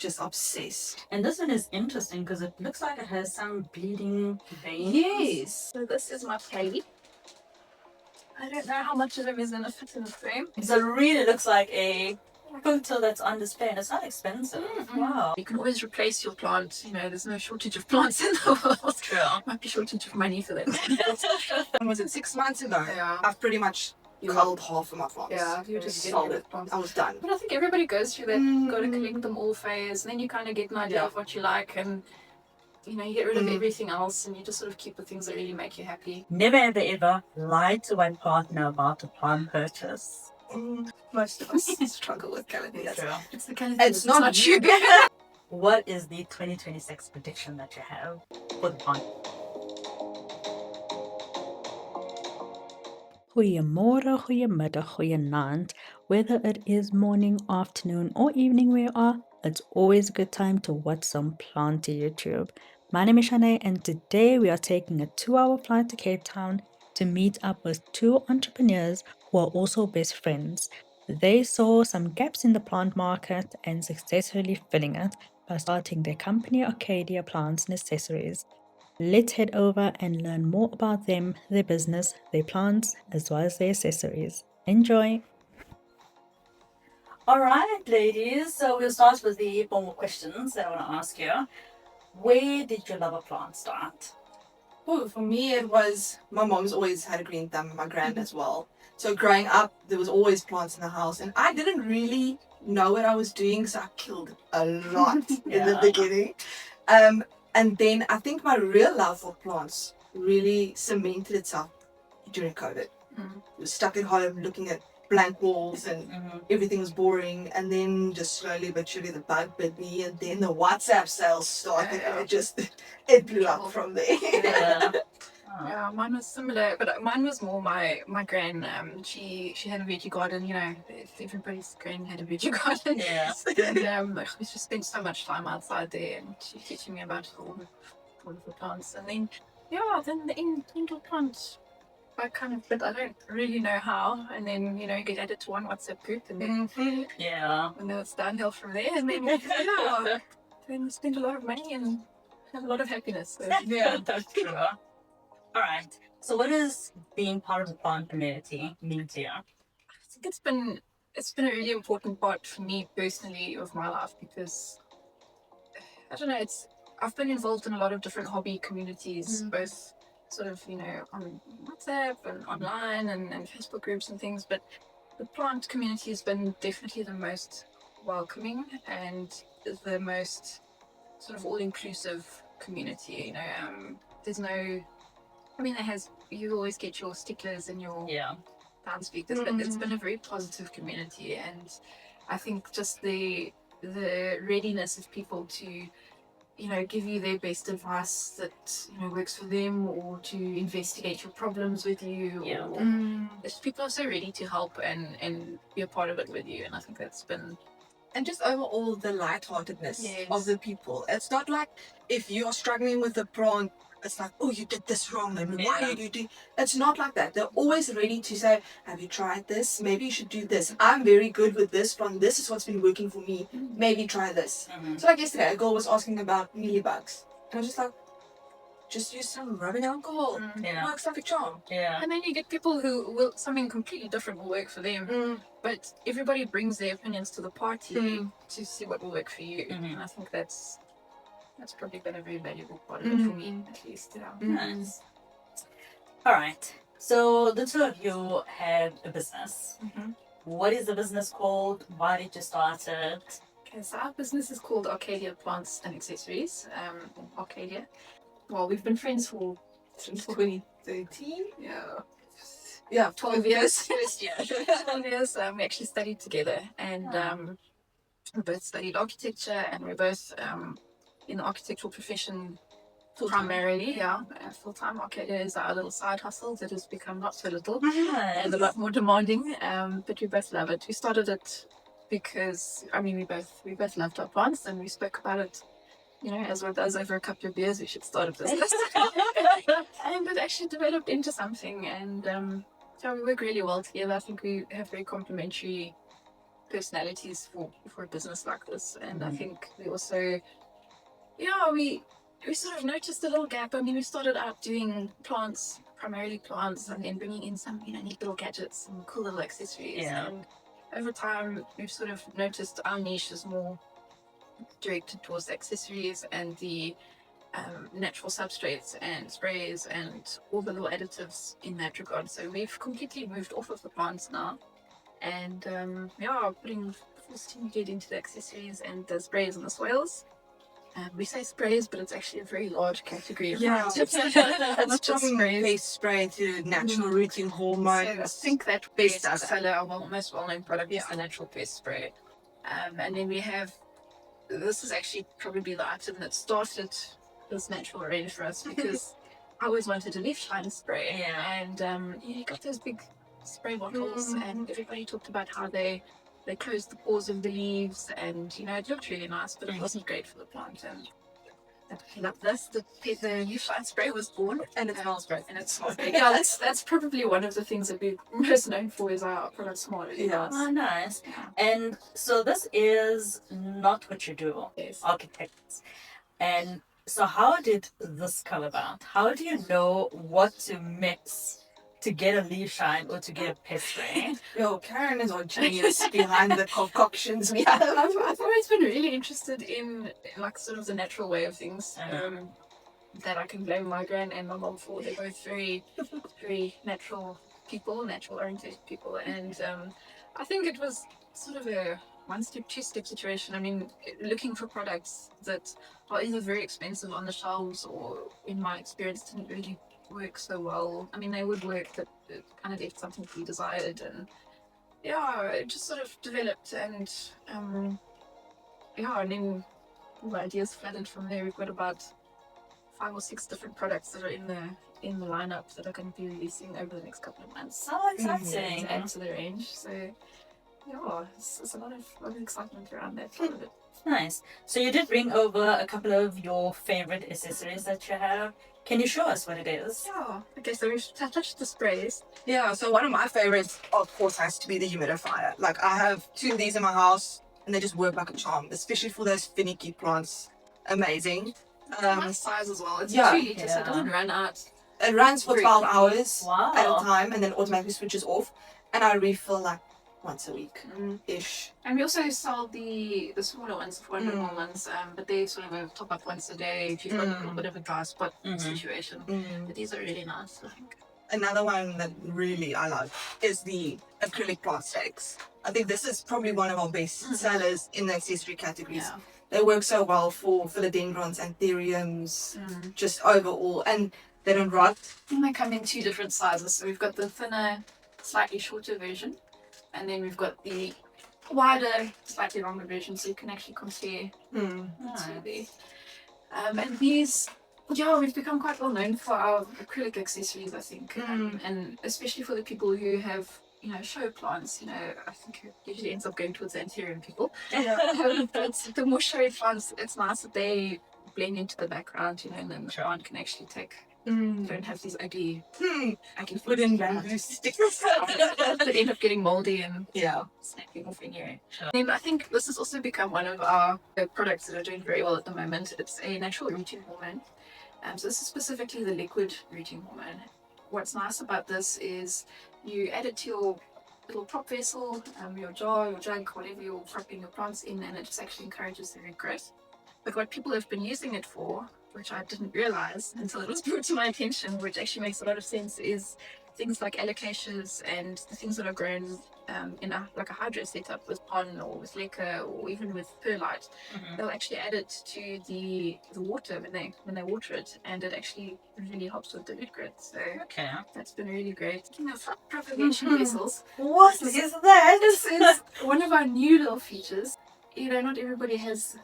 just obsessed. And this one is interesting because it looks like it has some bleeding veins. Yes. So this is my plate. I don't know how much of them is going to fit in the frame. So it really looks like a photo that's on display, and it's not expensive. Wow. You can always replace your plant. You know, there's no shortage of plants in the world. True. Might be shortage of money for them. Was it 6 months ago? Yeah. I've pretty much culled half of my plants. Yeah, you're just getting Sold rid it. of plants. I was done. But I think everybody goes through that got to collect them all phase, and then you kind of get an idea of what you like, and you know, you get rid of everything else, and you just sort of keep the things that really make you happy. Never ever lie to one partner about a plant purchase. Most of us struggle with calendar. True. It's the kind of It's not you. What is the 2026 prediction that you have for the plant? Goeiemorgen, goeiemiddag, goeienaand. Whether it is morning, afternoon, or evening where you are, it's always a good time to watch some planty YouTube. My name is Shanae, and today we are taking a 2-hour flight to Cape Town to meet up with two entrepreneurs who are also best friends. They saw some gaps in the plant market and successfully filling it by starting their company Arcadia Plants and Accessories. Let's head over and learn more about them, their business, their plants, as well as their accessories. Enjoy! Alright, ladies, so we'll start with the formal questions that I want to ask you. Where did your love of plants start? Oh, for me, it was my mom's always had a green thumb, and my grand as well. So growing up, there was always plants in the house, and I didn't really know what I was doing, so I killed a lot in the beginning. And then I think my real love for plants really cemented itself during COVID. I was stuck at home looking at blank walls and everything was boring, and then just slowly but surely the bug bit me, and then the WhatsApp sales started, and it blew up from there. Yeah, mine was similar, but mine was more my gran. She had a veggie garden. You know, everybody's gran had a veggie garden. Yeah. And we just spent so much time outside there, and she's teaching me about all the plants. And then the indoor plants. I kind of, but I don't really know how. And then you get added to one WhatsApp group, and then and then it's downhill from there. And then then spend a lot of money and have a lot of happiness. So. Yeah, that's true. Alright, so what does being part of the plant community mean to you? I think it's been a really important part for me personally of my life, because I don't know, I've been involved in a lot of different hobby communities, both sort of on WhatsApp and online and Facebook groups and things, but the plant community has been definitely the most welcoming and the most sort of all-inclusive community. There's no, you always get your sticklers and your plant speakers, but it's been a very positive community, and I think just the readiness of people to give you their best advice that works for them, or to investigate your problems with you. People are so ready to help and be a part of it with you, and I think that's been. And just overall the lightheartedness of the people. It's not like if you are struggling with a plant, it's like, oh, you did this wrong, and why did you do? It's not like that. They're always ready to say, have you tried this? Maybe you should do this. I'm very good with this plant. This is what's been working for me. Maybe try this. So like yesterday, a girl was asking about mealybugs. And I was just like, just use some rubbing alcohol. Works like a charm. And then you get people who will, something completely different will work for them. But everybody brings their opinions to the party to see what will work for you. And I think that's probably been a very valuable part of it for me, at least. Nice. Alright, so the two of you have a business. What is the business called? Why did you start it? Okay, so our business is called Arcadia Plants and Accessories. Arcadia. Well, we've been friends since 2013. Yeah, 12 years. 12 years. We actually studied together, and we both studied architecture, and we're both in the architectural profession primarily. Full-time. Arcadia is our little side hustle that has become not so little and a lot more demanding, but we both love it. We started it because we both loved our plants, and we spoke about it. As one does over a couple of beers, we should start a business. And it actually developed into something, and so we work really well together. I think we have very complementary personalities for a business like this. And I think we also, yeah, we sort of noticed a little gap. I mean, we started out doing plants, primarily plants, and then bringing in some, neat little gadgets and cool little accessories. Yeah. And over time, we've sort of noticed our niche is more directed towards the accessories and the natural substrates and sprays and all the little additives in that regard. So we've completely moved off of the plants now, and putting full steam ahead into the accessories and the sprays and the soils. We say sprays, but it's actually a very large category. Yeah. It's not just From sprays. face spray to natural rooting So hormones. I think that best seller, our most well-known product is the natural pest spray. And then we have, this is actually probably the item that started this natural range for us, because I always wanted a leaf shine spray. And you got those big spray bottles, and everybody talked about how they closed the pores of the leaves, and it looked really nice, but it wasn't great for the plant. And like this, the leaf shine spray was born, And it smells great. and it smells great. Yeah, that's probably one of the things that we're most known for, is our product smell really nice. Oh, nice. Yeah. And so this is not what you do, Yes. architects. And so how did this come about? How do you know what to mix to get a leaf shine or to get a pest spray? Yo, Karen is our genius behind the concoctions we have. I've always been really interested in like sort of the natural way of things. That I can blame my gran and my mom for. They're both very, very natural people, natural oriented people, and I think it was sort of a one-step, two-step situation. I mean, looking for products that are either very expensive on the shelves, or in my experience didn't really work so well. I mean, they would work, but it kind of left something to be desired, and it just sort of developed, and and then all the ideas flooded from there. We've got about 5 or 6 different products that are in the lineup that are going to be releasing over the next couple of months. So exciting. To add to the range. So it's a lot of excitement around that part of it. Nice. So you did bring over a couple of your favorite accessories that you have. Can you show us what it is? Yeah. Okay, so we've touched the sprays. Yeah, so one of my favorites, of course, has to be the humidifier. Like, I have 2 of these in my house, and they just work like a charm, especially for those finicky plants. Amazing. Nice size as well. It's 2 liters, so it doesn't run out. It runs for 12 hours Wow. at a time, and then automatically switches off. And I refill like once a week ish. And we also sell the smaller ones, the 400 ml ones, but they sort of a top up once a day if you've got a little bit of a dry spot situation. But these are really nice, I think. Another one that really I love is the acrylic plant stakes. I think this is probably one of our best sellers in the accessory categories. Yeah. They work so well for philodendrons, anthuriums, just overall, and they don't rot. And they come in 2 different sizes. So we've got the thinner, slightly shorter version, and then we've got the wider, slightly longer version, so you can actually compare to the. And these, we've become quite well known for our acrylic accessories, I think, and especially for the people who have, show plants. I think it usually ends up going towards the anthurium people. But the more showy plants, it's nice that they blend into the background, and then the plant can actually take. Don't have these ugly. I can put in bamboo sticks. That end up getting moldy and Yeah. snapping off in your. Then I think this has also become one of our products that are doing very well at the moment. It's a natural rooting hormone. So this is specifically the liquid rooting hormone. What's nice about this is you add it to your little prop vessel, your jar, your jug, whatever you're propping your plants in, and it just actually encourages their regrowth. But what people have been using it for, which I didn't realize until it was brought to my attention, which actually makes a lot of sense, is things like alocasias and the things that are grown in a hydro setup with pon or with leca or even with perlite. They'll actually add it to the water when they water it, and it actually really helps with the root growth. So that's been really great. Speaking of propagation vessels, What is that? this is one of our new little features. Not everybody has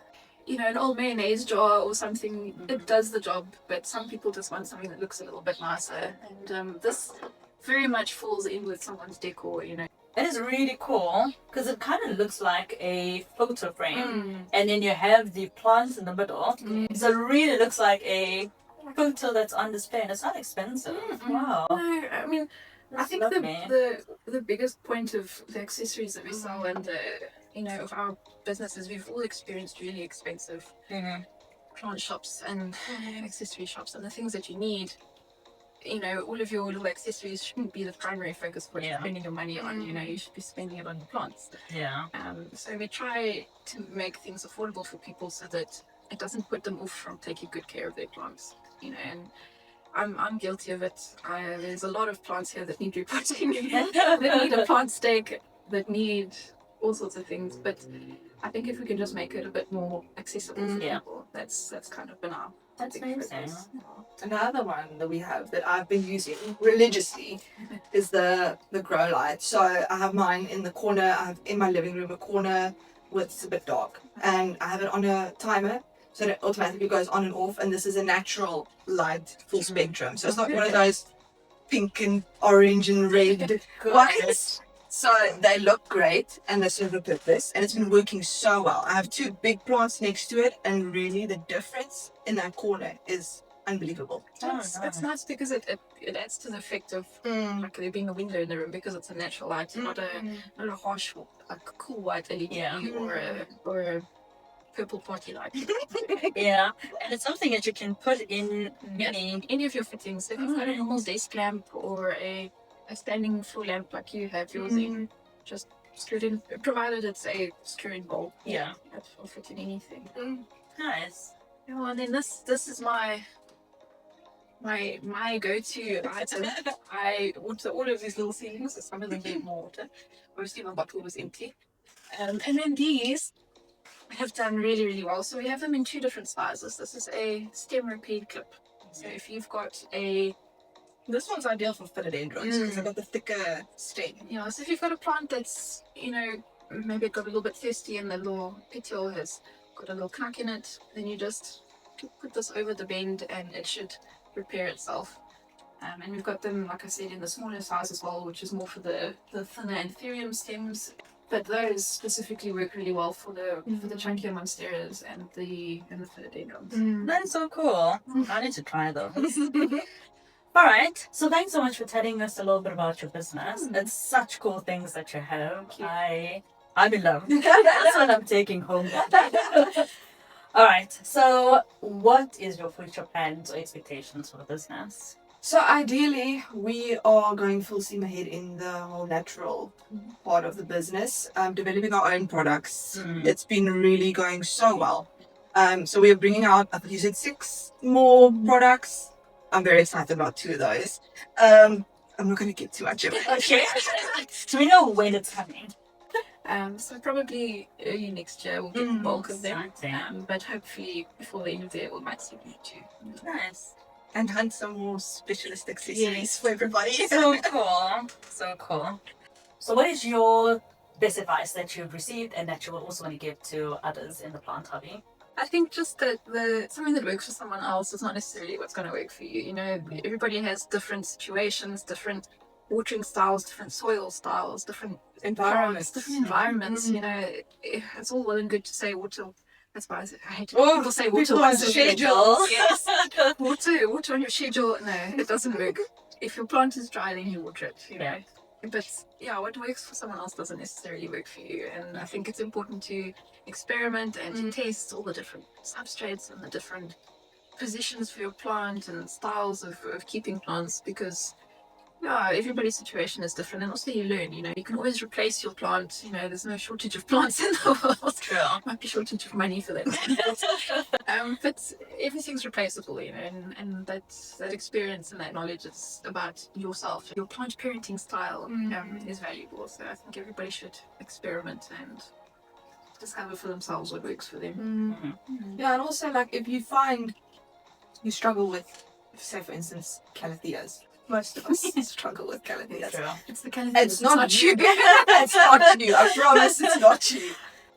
an old mayonnaise jar or something. It does the job, but some people just want something that looks a little bit nicer, and this very much falls in with someone's decor. It is really cool because it kind of looks like a photo frame, and then you have the plants in the middle. So it really looks like a photo that's on display, and it's not expensive. Wow. No, I mean, I That's think lovely. the biggest point of the accessories that we sell and of our businesses, we've all experienced really expensive plant shops and accessory shops, and the things that you need, all of your little accessories shouldn't be the primary focus for spending your money on. You should be spending it on your plants. So we try to make things affordable for people so that it doesn't put them off from taking good care of their plants. And I'm guilty of it. There's a lot of plants here that need repotting, that need a plant stake, that need all sorts of things. But I think if we can just make it a bit more accessible for people, that's kind of been our big focus. Another one that we have that I've been using religiously is the grow light. So I have mine in the corner. I have in my living room a corner where it's a bit dark, and I have it on a timer, so it automatically goes on and off. And this is a natural light, full spectrum. So it's not one of those pink and orange and red ones. So they look great and they serve a purpose, and it's been working so well. I have 2 big plants next to it, and really the difference in that corner is unbelievable. It's nice because it adds to the effect of like there being a window in the room, because it's a natural light, not a harsh, like cool white LED or a purple party light. And it's something that you can put in any of your fittings. So if you've got a normal desk lamp or a standing floor lamp like you have yours in, just screw it in, provided it's a screw-in bulb. It'll fit in anything. Nice. And then this is my go-to item. I water all of these little ceilings, so some of them need more water. Obviously my bottle was empty. And then these have done really, really well. So we have them in 2 different sizes. This is a stem repeat clip. So if you've got This one's ideal for philodendrons because they've got the thicker stem. So if you've got a plant that's, maybe it got a little bit thirsty and the little petiole has got a little crack in it, then you just put this over the bend and it should repair itself. And we've got them, like I said, in the smaller size as well, which is more for the thinner anthurium stems. But those specifically work really well for the chunkier monsteras and the philodendrons. That's so cool. I need to try those. All right. So thanks so much for telling us a little bit about your business. It's such cool things that you have. I'm in love. That's what I'm taking home. All right. So what is your future plans or expectations for the business? So ideally, we are going full steam ahead in the whole natural part of the business, developing our own products. It's been really going so well. So we are bringing out, I think you said 6 more products. I'm very excited about 2 of those. I'm not going to get too much of it. Okay. So we know when it's coming. So probably early next year we'll get the bulk of them. But hopefully before the end of the year we might see them too. Nice. And hunt some more specialist accessories for everybody. So cool. So cool. So what is your best advice that you've received and that you will also want to give to others in the plant hobby? I think just that something that works for someone else is not necessarily what's going to work for you. Everybody has different situations, different watering styles, different soil styles, different Environments. It's all well and good to say water. That's why I hate people say water on once a schedule. Yes. water on your schedule. No, it doesn't work. If your plant is dry, then you water it. But what works for someone else doesn't necessarily work for you. And I think it's important to experiment and to test all the different substrates and the different positions for your plant and styles of keeping plants, because everybody's situation is different, and also you learn. You can always replace your plant. There's no shortage of plants in the world. True. Might be shortage of money for that. But everything's replaceable. And that experience and that knowledge is about yourself. Your plant parenting style is valuable. So I think everybody should experiment and discover for themselves what works for them. Yeah, and also if you find you struggle with, say for instance, calatheas. Most of us struggle with calatheas. It's the calatheas. It's not you. It's not you. I promise it's not you.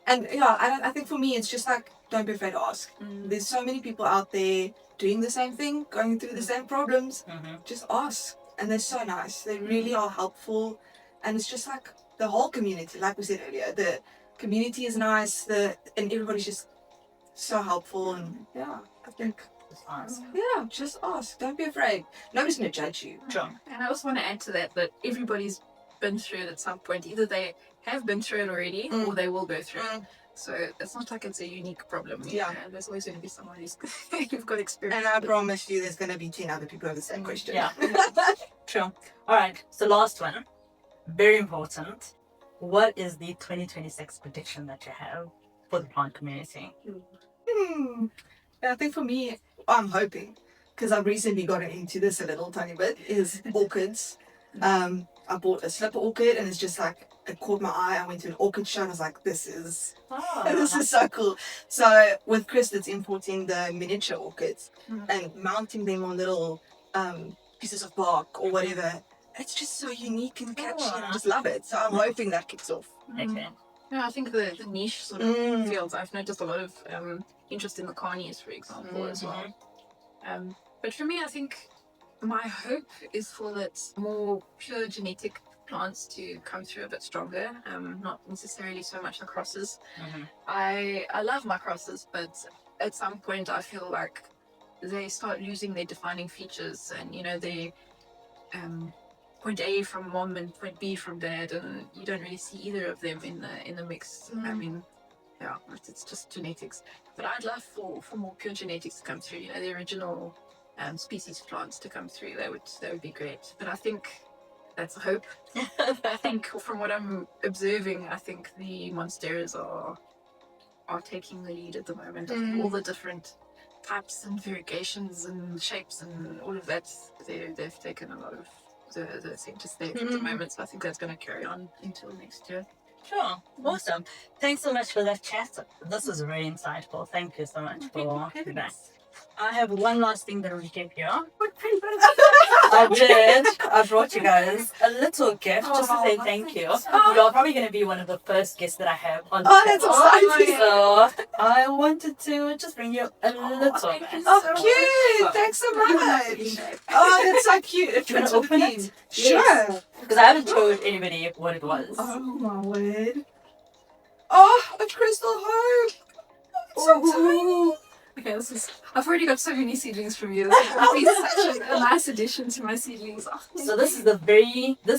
And I think for me it's just don't be afraid to ask. There's so many people out there doing the same thing, going through the same problems. Just ask. And they're so nice. They really are helpful. And it's just the whole community, like we said earlier, the community is nice, and everybody's just so helpful. And I think just ask. Don't be afraid. Nobody's going to judge you. Sure. And I also want to add to that everybody's been through it at some point. Either they have been through it already, or they will go through it. Mm. So it's not like it's a unique problem. Yeah. There's always going to be someone who's you've got experience. And I with. promise you, there's going to be 10 other people who have the same question. Yeah. True. All right. So last one, very important. What is the 2026 prediction that you have for the plant community? Hmm. I think for me, I'm hoping, because I've recently gotten into this a little tiny bit, is orchids. I bought a slipper orchid and it's just like, it caught my eye. I went to an orchid show and I was like, this is so cool. So with Chris, it's importing the miniature orchids and mounting them on little pieces of bark or whatever. It's just so unique and catchy and I just love it. So I'm hoping that kicks off. Okay. Yeah, I think the niche sort of fields, I've noticed a lot of interest in the carnies, for example, as well. But for me, I think my hope is for that more pure genetic plants to come through a bit stronger, not necessarily so much the crosses. I love my crosses, but at some point I feel like they start losing their defining features, and they point A from mom and point B from dad, and you don't really see either of them in the mix. I mean, yeah, it's just genetics. But I'd love for more pure genetics to come through. The original species plants to come through. That would be great. But I think that's a hope. I think from what I'm observing, I think the monsteras are taking the lead at the moment. All the different types and variegations and shapes and all of that, they've taken a lot of the center stage at the moment. So I think that's going to carry on until next year. Sure. Awesome. Thanks so much for that chat. This was very insightful. Thank you so much for that. I have one last thing that we keep here. I did. I brought you guys a little gift just to say thank you. You're probably going to be one of the first guests that I have on the that's exciting. So I wanted to just bring you a little bit. Cute! Thanks so much. Oh, that's so cute. It Do you want fits to with the open theme. it? Sure. Because I haven't told anybody what it was. Oh my word. Oh, a crystal hope. It's so tiny. Okay, I've already got so many seedlings from you. This will be such a nice addition to my seedlings. Oh, So this is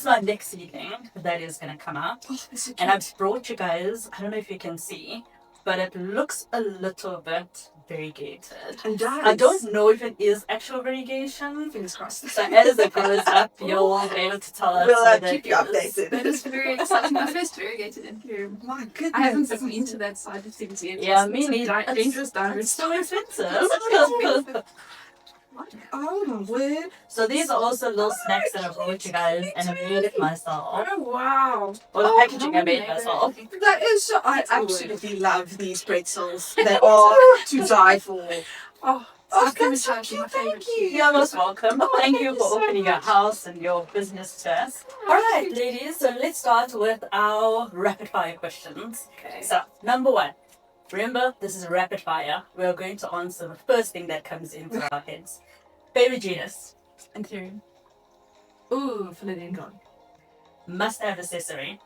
my next seedling that is going to come up. Oh, that's so cute. And I've brought you guys, I don't know if you can see, but it looks a little bit variegated. It does. I don't know if it is actual variegation. Fingers crossed. So as it grows up, you'll be able to tell us We'll whether keep it you is. updated. that is very exciting. My first variegated Imperium. My goodness. I haven't been into that side of things yet. Yeah, It's me a neither. dangerous It's so expensive. Oh my word. So these are also little snacks that I brought you guys, and I made it myself. Oh, wow. Or the Oh, packaging I made myself. That is so. I That's a word. absolutely love these pretzels. They are to die for. Oh, That's so cute. Thank you. You're most welcome. Thank you for opening your house and your business to us. Alright, ladies, so let's start with our rapid fire questions. Okay. So, number one. Remember, this is a rapid fire. We are going to answer the first thing that comes into our heads. Favorite genus? Imperium. Ooh, philodendron. Must have accessory.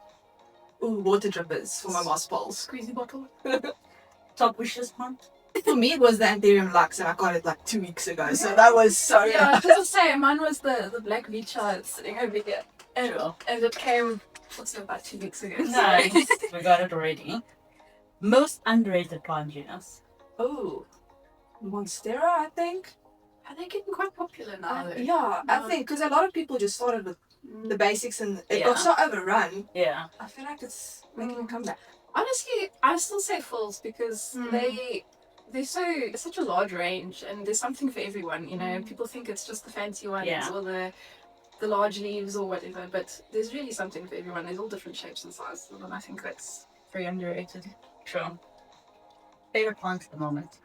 Ooh, water drippers for my moss balls. Squeezy bottle. Top wishes month? For me, it was the Anthurium Lux, and I got it like 2 weeks ago. So that was so. Yeah, I was going to say, mine was the black Vicha sitting over here. And, Sure. and it came also about 2 weeks ago. Nice. We got it already. Most underrated plant genus? Ooh, Monstera, I think. Are they getting quite popular now? though? Yeah, I think because a lot of people just started with the basics, and it Yeah. got so overrun. Yeah. I feel like it's making a comeback. Honestly, I still say fulls because it's such a large range, and there's something for everyone. People think it's just the fancy ones Yeah. or the large leaves or whatever, but there's really something for everyone. There's all different shapes and sizes, and I think that's very underrated. True. Favorite plant at the moment?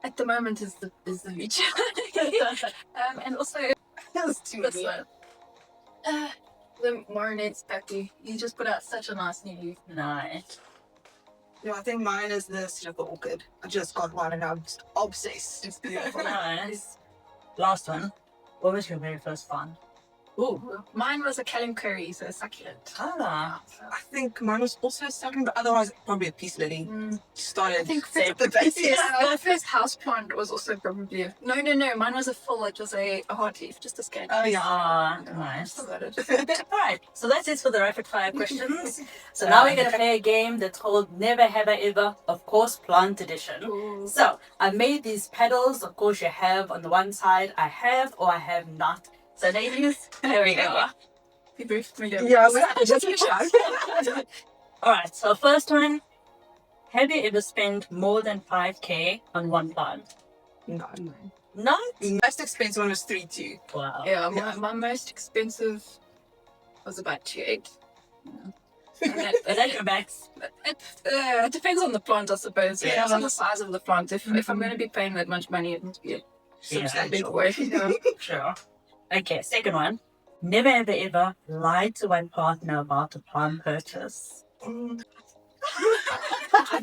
At the moment is the Vicha. And also That's too this weird. one. The Marinade's Peppy. You just put out such a nice new leaf. Nice. Yeah, I think mine is the Silver Orchid. I just got one and I'm just obsessed. It's beautiful. Nice. Last one. What was your very first plant? Ooh, mine was a calamari, so a succulent. Ah. I think mine was also a succulent, but otherwise probably a peace lily. Started. I think Save the basics. Yeah, my first house plant was also probably no. Mine was a full. It was a heart leaf, just a scan. Oh yeah. Ah, nice. Still got it. Alright, so that's it for the rapid fire questions. So now we're gonna play a game that's called Never Have I Ever, of course, plant edition. Ooh. So I made these petals. Of course, you have on the one side, I have or I have not. So ladies, there we go. Be very familiar. Yeah, we just a shout. Alright, so first one. Have you ever spent more than 5k on one plant? No. Not? The most expensive one was 3.2. Wow. Yeah, my most expensive was about 2.8. Yeah. But that's your max. It depends on the plant, I suppose. Yeah. Depends on the size of the plant. If I'm going to be paying that much money, it must be a big Substantial. way. Yeah. Sure. Okay, second one. Never ever ever lied to my partner about a plant purchase. I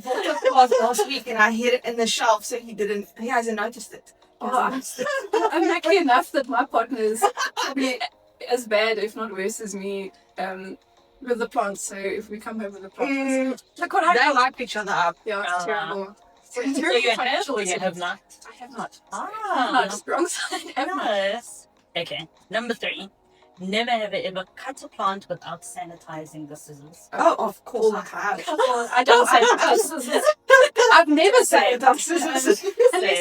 bought the plant last week and I hid it in the shelf so he hasn't noticed it. I'm lucky enough that my partner is probably as bad, if not worse, as me with the plants. So if we come home with the plants, look what They happened. hype each other up. Yeah, it's terrible. So you have or you have not? I have not. Ah, No, just wrong side. I have not. nice. Okay, number 3. Never ever ever cut a plant without sanitizing the scissors. Oh, of course I have. I don't say that. I've never said that. Unless Same.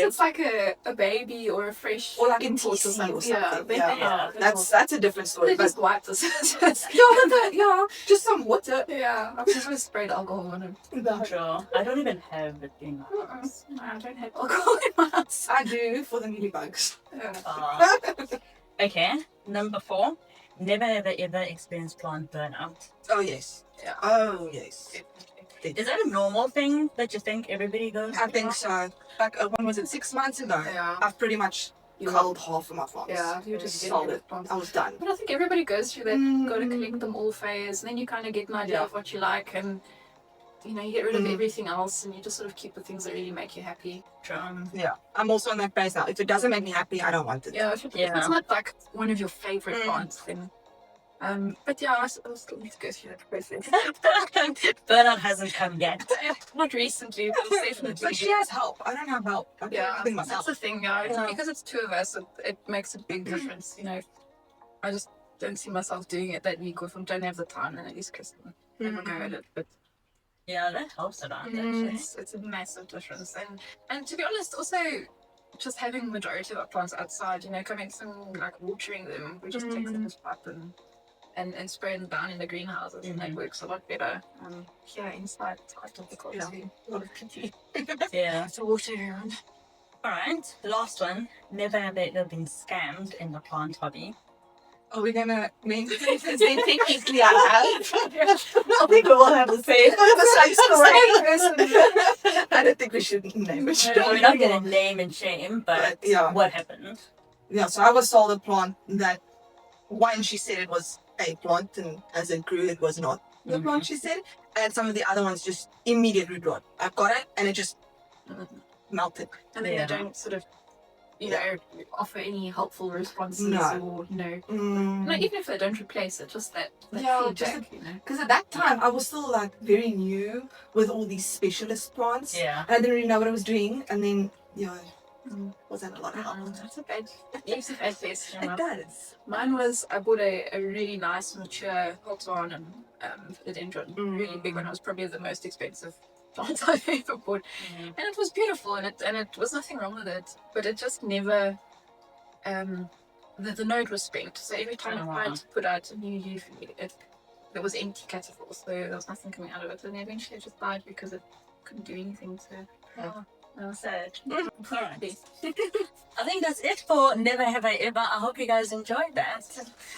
it's like a baby or a fresh Or like in import TC or something. Yeah, then Yeah. they That's a different story. they But just wipe the scissors. yeah, just some water. Yeah, I've never sprayed alcohol on it. Sure. I don't even have it in my house. No, I don't have alcohol in my house. I do for the mealybugs. Ah. Okay, number 4. Never ever ever experienced plant burnout. Oh yes. Yeah. Oh yes. Is that a normal thing that you think everybody goes I through? think so. Like when was it? 6 months ago. Yeah. I've pretty much culled half of my plants. Yeah, you just sold get it. plants. I was done. But I think everybody goes through that Mm. got to collect them all phase, and then you kind of get an idea Yeah. of what you like, and you get rid of everything else, and you just sort of keep the things that really make you happy. Yeah. I'm also in that phase now. If it doesn't make me happy, I don't want it. Yeah, if it's not like one of your favorite plants, then. But yeah, I still need to go through that process. Burnout hasn't come yet. Not recently, but it's definitely. But she has help. I don't have help. I Yeah, think that's myself. the thing. Yeah, Yeah. because it's two of us, it makes a big difference. I just don't see myself doing it that week, or if I don't have the time, then at least Kristen will go at it. But Yeah, that helps a lot, actually. it's a massive difference. And to be honest, also just having the majority of our plants outside, coming some like watering them, we just take them this pipe and spray them down in the greenhouses, and that works a lot better. Here inside, it's quite difficult Yeah. to a lot of pity. Yeah. to water around. Alright, last one. Never have ever been scammed in the plant hobby. Are we gonna mean technically I have? I think we all have the same story. I don't think we should name it. No, we're not going to name and shame, but yeah. what happened? Yeah, so I was sold a plant that one she said it was a plant, and as it grew it was not the plant she said, and some of the other ones just immediate root rot. I got it and it just melted. And then Yeah. they don't sort of, offer any helpful responses No. or, no, even if they don't replace it, just that Yeah, just feedback, Because at that time I was still like very new with all these specialist plants. Yeah. And I didn't really know what I was doing, and then wasn't a lot of help. That's a bad, leaves a bad taste in your It mouth. does. Mine was, I bought a really nice, mature Holtzman philodendron, really big one. It was probably the most expensive plant I've ever bought. And it was beautiful, and it was nothing wrong with it, but it just never, the node was spent. So every time I tried to put out a new leaf, there was empty catapults, so there was nothing coming out of it. And eventually it just died because it couldn't do anything to... Sad. Alright. I think that's it for Never Have I Ever. I hope you guys enjoyed that.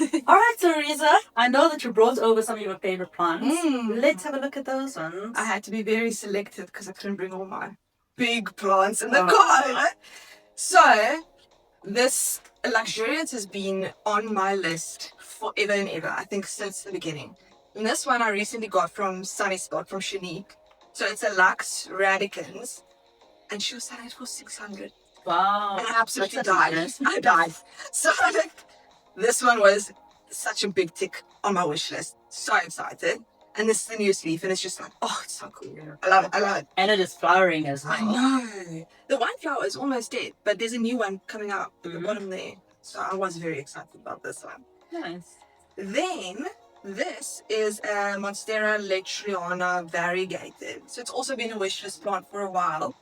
Alright, Teresa. I know that you brought over some of your favorite plants. Let's have a look at those ones. I had to be very selective because I couldn't bring all my big plants in the car. So, this luxuriance has been on my list forever and ever, I think since the beginning. And this one I recently got from Sunny Spot, from Shanique. So it's a Lux Radicans. And she was selling it for 600. Wow. And I absolutely That's died. nice. I died. So this one was such a big tick on my wish list. So excited. And this is the newest leaf, and it's just like, oh, it's so cool. I love it. I love it. And it is flowering as well. I know. The one flower is almost dead, but there's a new one coming out at the bottom there. So I was very excited about this one. Nice. Then this is a Monstera Lectriana variegated. So it's also been a wish list plant for a while.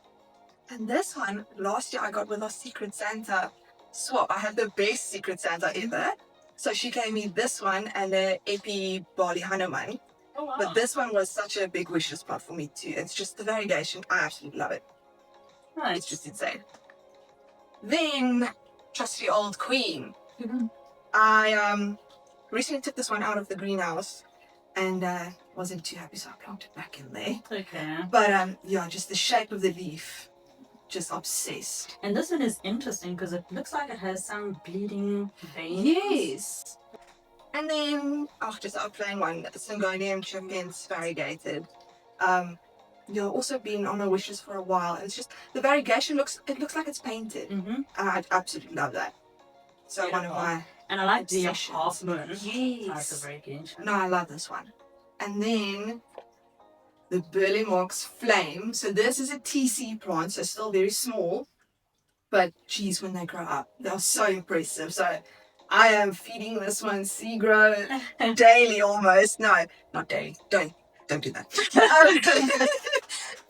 And this one, last year I got with our Secret Santa swap. I had the best Secret Santa ever. So she gave me this one and a Epi Barley Hanuman. Oh, wow. But this one was such a big wish list plant for me too. It's just the variegation. I absolutely love it. Nice. It's just insane. Then, trusty old queen. Mm-hmm. I recently took this one out of the greenhouse and wasn't too happy, so I planted it back in there. Okay. But yeah, just the shape of the leaf, just obsessed. And this one is interesting because it looks like it has some bleeding veins. Yes. And then, just our plain one, Syngonium chickens variegated. Also been on my wishes for a while, and it's just the variegation looks like it's painted. Mm-hmm. And I absolutely love that. So one of Beautiful. my And I like the obsessions. half moon. Like the Yes. variegation. No, I love this one. And then the Burley Marks Flame. So this is a TC plant, so still very small. But geez, when they grow up, they're so impressive. So I am feeding this one seed grow daily almost. No, not daily. Don't do that.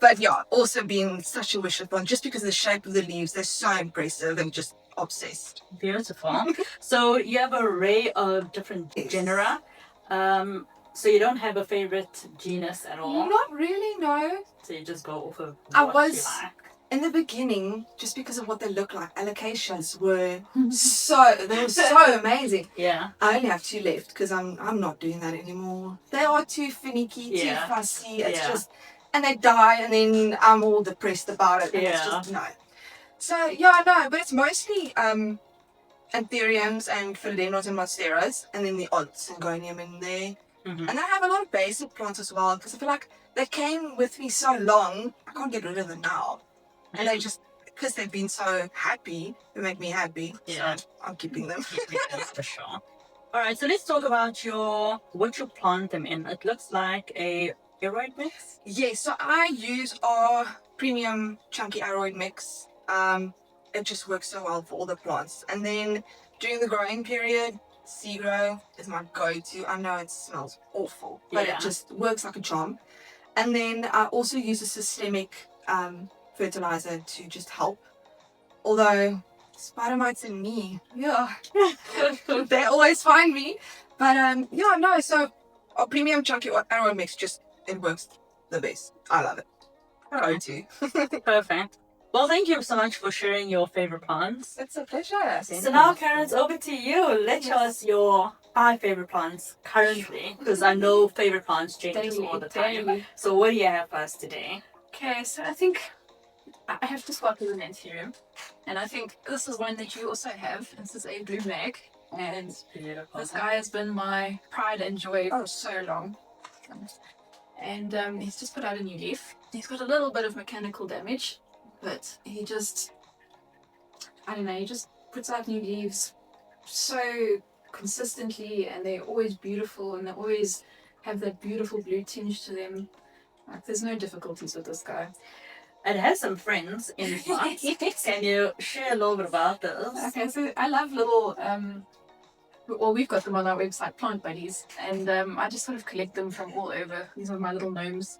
But yeah, also being such a wish plant just because of the shape of the leaves. They're so impressive and just obsessed. Beautiful. So you have an array of different Yes. genera. So you don't have a favorite genus at all. Not really, no. So you just go off of I what was- you like. In the beginning, just because of what they look like, allocations were so amazing. Yeah. I only have 2 left because I'm not doing that anymore. They are too finicky, Yeah. too fussy. It's Yeah. just, and they die, and then I'm all depressed about it. And it's Yeah. just no. So yeah, no, but it's mostly anthuriums and philodendrons and monsteras, and then the odd syngonium in there. Mm-hmm. And I have a lot of basic plants as well because I feel like they came with me so long, I can't get rid of them now. And they just, because they've been so happy, they make me happy. Yeah. So I'm keeping them. For sure. All right, so let's talk about what you plant them in. It looks like a aeroid mix. Yeah, so I use our premium chunky aeroid mix. It just works so well for all the plants. And then during the growing period, sea grow is my go-to. I know it smells awful, but Yeah. it just works like a charm. And then I also use a systemic fertilizer to just help. Although spider mites and me, yeah, they always find me. But yeah, no. So our premium chunky arrow mix it works the best. I love it. Go to. Perfect. Well, thank you so much for sharing your favorite plants. It's a pleasure. So now, Karen, it's over to you. Let's show us your 5 favorite plants currently, because I know favorite plants change all the time. Daily. So what do you have for us today? Okay, so I think I have to start with an anthurium. And I think this is one that you also have. This is a blue mag. And Beautiful. this guy has been my pride and joy for so long. And he's just put out a new leaf. He's got a little bit of mechanical damage, but he just puts out new leaves so consistently, and they're always beautiful, and they always have that beautiful blue tinge to them. Like, there's no difficulties with this guy. It has some friends in plants. Can you share a little bit about this? Okay, so I love little, well, we've got them on our website, Plant Buddies, and I just sort of collect them from all over. These are my little gnomes,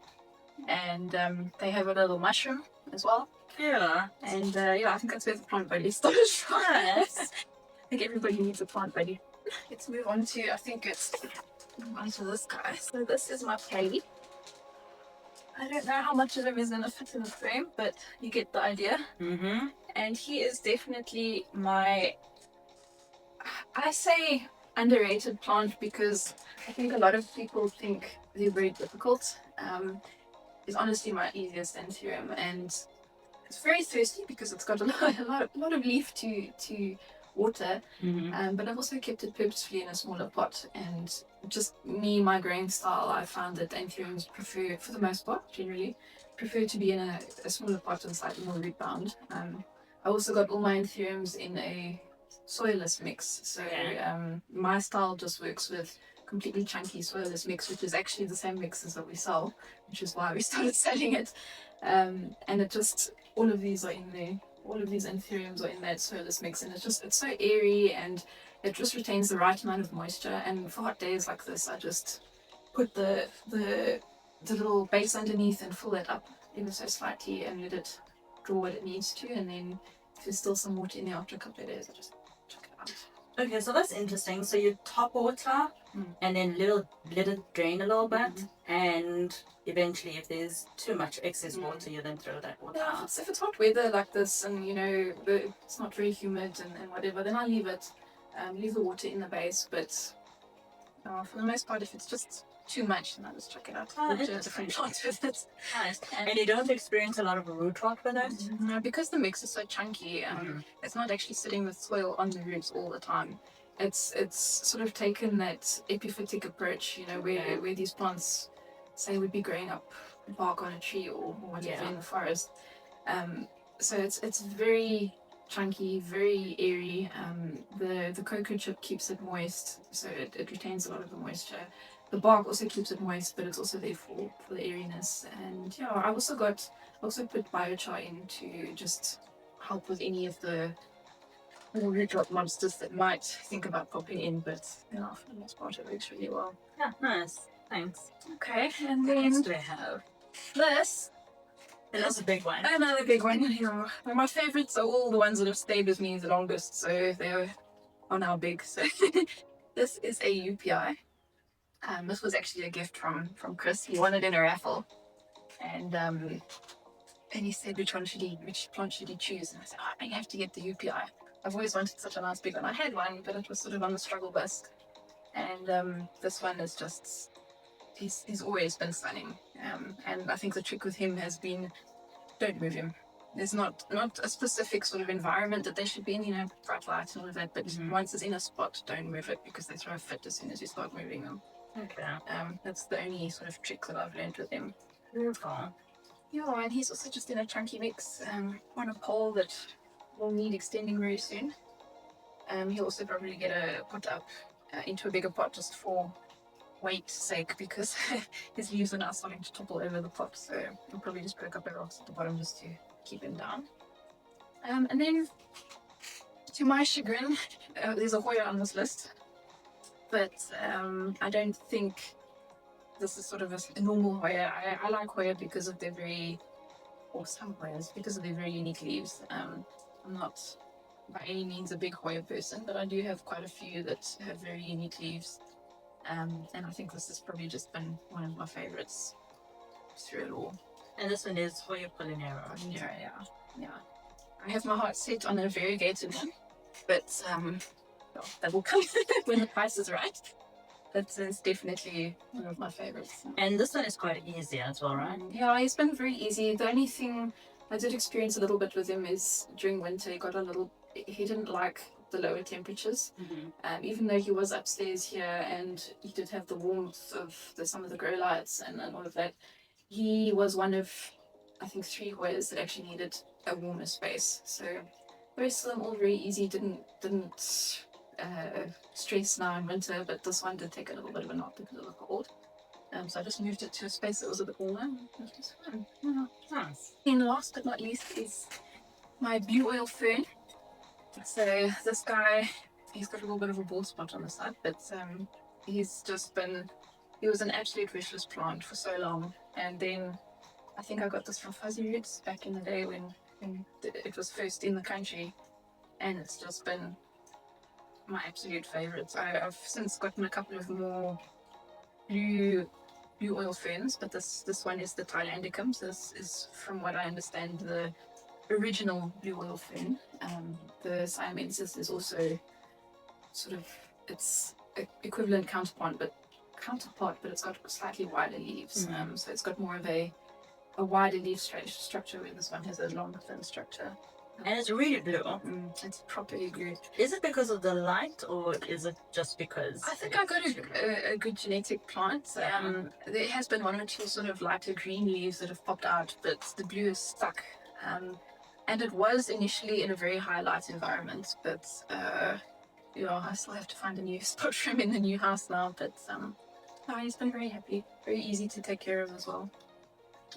and they have a little mushroom as well. Yeah. And yeah, I think that's where the Plant Buddy started from. Nice. I think everybody needs a Plant Buddy. Let's move on to, I think it's onto this guy. So this is my Pally. I don't know how much of him is going to fit in the frame, but you get the idea. Mm-hmm. And he is definitely my, I say underrated plant because I think a lot of people think they're very difficult. It's honestly my easiest anthurium, and it's very thirsty because it's got a lot of leaf to water. Mm-hmm. But I've also kept it purposefully in a smaller pot, and just my growing style, I found that anthuriums prefer, for the most part, generally, prefer to be in a smaller pot and slightly more root bound. I also got all my anthuriums in a soilless mix. So my style just works with completely chunky soilless mix, which is actually the same mix as what we sell, which is why we started selling it. And it just, all of these are in there. All of these anthuriums are in that soilless mix, and it's so airy, and it just retains the right amount of moisture. And for hot days like this, I just put the little base underneath and fill it up ever so slightly and let it draw what it needs to. And then if there's still some water in there after a couple of days, I just chuck it out. Okay, so that's interesting. So you top water and then let it drain a little bit, and eventually if there's too much excess water, you then throw that water Yeah, out. if it's hot weather like this, and it's not very humid and whatever, then I leave it, leave the water in the base. But for the most part, if it's just too much, then I just chuck it out. Water a different plant with it. Nice. And you don't experience a lot of root rot with it? No, because the mix is so chunky, it's not actually sitting with soil on the roots all the time. It's sort of taken that epiphytic approach, where these plants say would be growing up bark on a tree or whatever in the forest. So it's very chunky, very airy. The cocoa chip keeps it moist, so it retains a lot of the moisture. The bark also keeps it moist, but it's also there for the airiness. And yeah, I also put biochar in to just help with any of the root rot monsters that might think about popping in, but for the most part it works really well. Yeah, nice. Thanks. Okay, and then What do I have? this. Another big one. Another big one. Yeah. Well, my favorites are all the ones that have stayed with me the longest, so they are now big. So this is a UPI. This was actually a gift from Chris. He won it in a raffle, and he said which plant should he choose? And I said, I have to get the UPI. I've always wanted such a nice big one. I had one, but it was sort of on the struggle bus, and this one is just. He's always been stunning, and I think the trick with him has been don't move him. There's not a specific sort of environment that they should be in, bright lights and all of that, but once it's in a spot, don't move it, because they throw a fit as soon as you start moving them. Okay. That's the only sort of trick that I've learned with him. Beautiful. Yeah, and he's also just in a chunky mix on a pole that will need extending very soon. He'll also probably get a put up into a bigger pot just for weight sake, because his leaves are now starting to topple over the pot, so I'll probably just put a couple of rocks at the bottom just to keep him down. And then, to my chagrin, there's a Hoya on this list, but I don't think this is sort of a normal Hoya. I like Hoya because of their some Hoyas, because of their very unique leaves. I'm not by any means a big Hoya person, but I do have quite a few that have very unique leaves. And I think this has probably just been one of my favorites through it all. And this one is Hoya Polinero. Yeah. I have my heart set on a variegated one, but that will come when the price is right. But it's definitely one of my favorites. And this one is quite easy as well, right? Yeah, he's been very easy. The only thing I did experience a little bit with him is during winter he didn't like the lower temperatures. Even though he was upstairs here and he did have the warmth of some of the grow lights and all of that, he was one of, I think, 3 Hoyas that actually needed a warmer space. So very slim, all very easy, didn't stress now in winter, but this one did take a little bit of a knock because of the cold. So I just moved it to a space that was a bit warmer. It was just fun. Yeah. Nice. And last but not least is my blue oil fern. So this guy, he's got a little bit of a bald spot on the side, but he was an absolute wishless plant for so long. And then I think I got this from Fuzzy Roots back in the day when it was first in the country, and it's just been my absolute favorite. I've since gotten a couple of more blue oil ferns, but this one is the Thailandicum. So this is, from what I understand, the original blue oil fern. The Siamensis is also sort of its equivalent counterpart, but it's got slightly wider leaves. So it's got more of a wider leaf structure, where this one has a long, thin structure. And it's really blue. It's properly blue. Is it because of the light, or is it just because? I think I got a good genetic plant. There has been 1 or 2 sort of lighter green leaves that have popped out, but the blue is stuck. And it was initially in a very high light environment, but I still have to find a new spot for him in the new house now. But he's been very happy, very easy to take care of as well.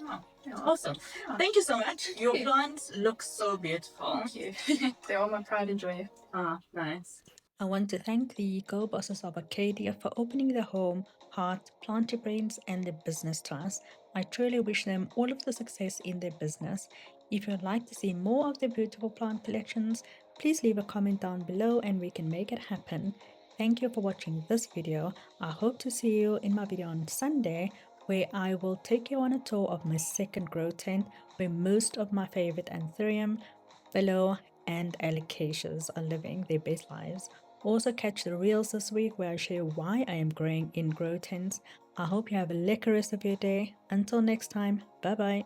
Oh, Yeah. awesome. Yeah. Thank you so much. Your Yeah. plants look so beautiful. Thank you. They're all my pride and joy. Ah, nice. I want to thank the Girl Bosses of Arcadia for opening their home, heart, planty brains, and their business to us. I truly wish them all of the success in their business. If you'd like to see more of their beautiful plant collections, please leave a comment down below and we can make it happen. Thank you for watching this video. I hope to see you in my video on Sunday, where I will take you on a tour of my second grow tent, where most of my favorite anthurium, willow, and alocasias are living their best lives. Also catch the reels this week where I share why I am growing in grow tents. I hope you have a lekker rest of your day. Until next time, bye bye.